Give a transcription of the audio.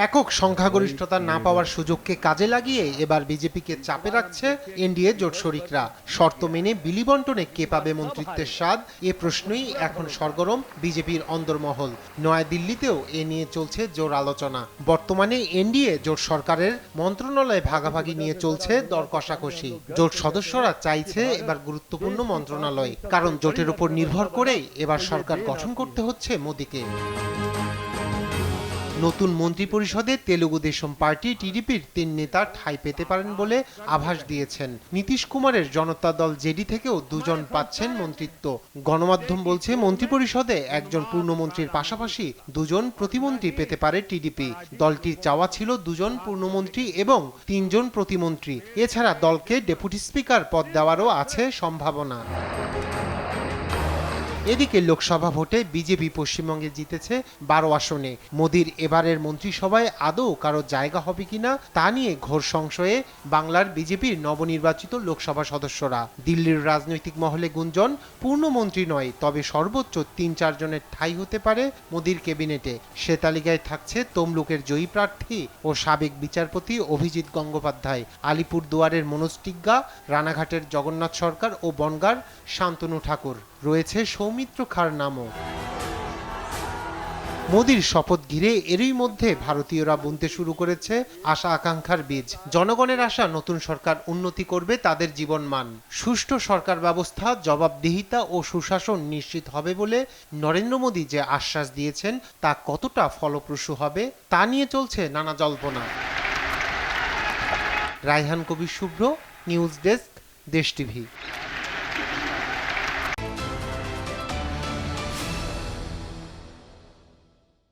একক সংখ্যাগরিষ্ঠতা না পাওয়ার সুযোগকে কাজে লাগিয়ে এবার বিজেপিকে চাপে রাখছে এনডিএ জোট শরিকরা। শর্ত মেনে বিলি বন্টনে কে পাবে মন্ত্রিত্বের স্বাদ, এ প্রশ্নই এখন সরগরম বিজেপির অন্দরমহল। নয়াদিল্লিতেও এ নিয়ে চলছে জোর আলোচনা। বর্তমানে এনডিএ জোট সরকারের মন্ত্রণালয় ভাগাভাগি নিয়ে চলছে দর কষাকষি। জোট সদস্যরা চাইছে এবার গুরুত্বপূর্ণ মন্ত্রণালয়, কারণ জোটের উপর নির্ভর করেই এবার সরকার গঠন করতে হচ্ছে মোদিকে। নতুন মন্ত্রিপরিষদে তেলুগু দেশম পার্টি টিডিপির ৩ নেতা ঠাঁই পেতে পারেন বলে আভাস দিয়েছেন। নীতিশ কুমারের জনতা দল জেডি থেকেও ২ জন পাচ্ছেন মন্ত্রিত্ব। গণমাধ্যম বলছে মন্ত্রিপরিষদে একজন পূর্ণমন্ত্রীর পাশাপাশি ২ জন প্রতিমন্ত্রী পেতে পারে টিডিপি। দলটির চাওয়া ছিল ২ জন পূর্ণমন্ত্রী এবং ৩ জন প্রতিমন্ত্রী। এছাড়া দলকে ডেপুটি স্পিকার পদ দেওয়ারও আছে সম্ভাবনা। এদিকে লোকসভা ভোটে বিজেপি পশ্চিমবঙ্গে জিতেছে ১২ আসনে। মোদির এবারের মন্ত্রিসভায় আদৌ কারো জায়গা হবে কিনা তা নিয়ে ঘোর সংশয়ে বাংলার বিজেপির নবনির্বাচিত লোকসভা সদস্যরা। দিল্লির রাজনৈতিক মহলে গুঞ্জন, পূর্ণমন্ত্রী নয়, তবে সর্বোচ্চ ৩-৪ জনের ঠাঁই হতে পারে মোদির ক্যাবিনেটে। সে তালিকায় থাকছে তমলুকের জয়ী প্রার্থী ও সাবেক বিচারপতি অভিজিৎ গঙ্গোপাধ্যায়, আলিপুরদুয়ারের মনোজ টিগ্গা, রানাঘাটের জগন্নাথ সরকার ও বনগাঁর শান্তনু ঠাকুর। রয়েছে সৌমিত্র খাঁর নামও। মোদির শপথ ঘিরে এরই মধ্যে ভারতীয়রা বুনতে শুরু করেছে আশা আকাঙ্ক্ষার বীজ। জনগণের আশা নতুন সরকার উন্নতি করবে তাদের জীবনমান। সুষ্ঠু সরকার ব্যবস্থা, জবাবদিহিতা ও সুশাসন নিশ্চিত হবে বলে নরেন্দ্র মোদি যে আশ্বাস দিয়েছেন তা কতটা ফলপ্রসূ হবে তা নিয়ে চলছে নানা জল্পনা। রায়হান কবির শুভ্র, নিউজ ডেস্ক, দেশ টিভি।